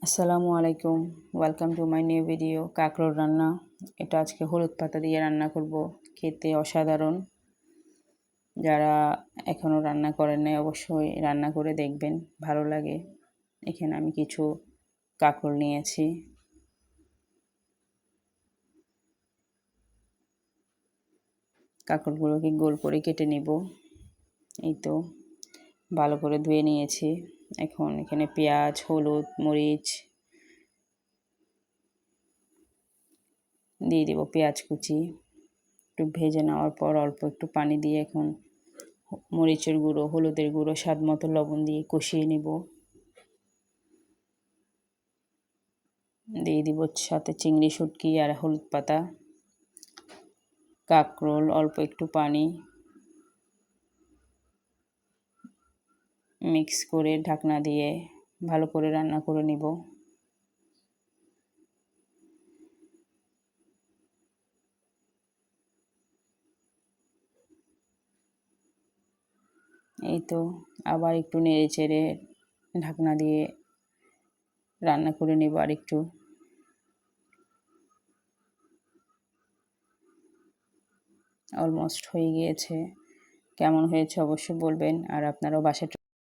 আসসালামু আলাইকুম, welcome to my new video. কাঁকরোল রান্না। এটা আজকে হলুদ পাতা দিয়ে রান্না করব। খেতে অসাধারণ। যারা এখনও রান্না করেন নাই অবশ্যই রান্না করে দেখবেন, ভালো লাগে। এখানে আমি কিছু কাঁকরোল নিয়েছি। কাঁকরোলগুলোকে গোল করে কেটে নিব। এই তো ভালো করে ধুয়ে নিয়েছি। এখন এখানে পেঁয়াজ, হলুদ, মরিচ দিয়ে দেব, পেঁয়াজ কুচি একটু ভেজে নেওয়ার পর অল্প একটু পানি দিয়ে এখন মরিচের গুঁড়ো, হলুদের গুঁড়ো, স্বাদ মতো লবণ দিয়ে কষিয়ে নেব। দিয়ে দিব সাথে চিংড়ি, শুটকি আর হলুদ পাতা, কাঁকরোল, অল্প একটু পানি মিক্স করে ঢাকনা দিয়ে ভালো করে রান্না করে নেব। এই তো আবার একটু নেড়ে চেড়ে ঢাকনা দিয়ে রান্না করে নেব আর একটু। অলমোস্ট হয়ে গিয়েছে। কেমন হয়েছে অবশ্যই বলবেন, আর আপনারাও বাসায়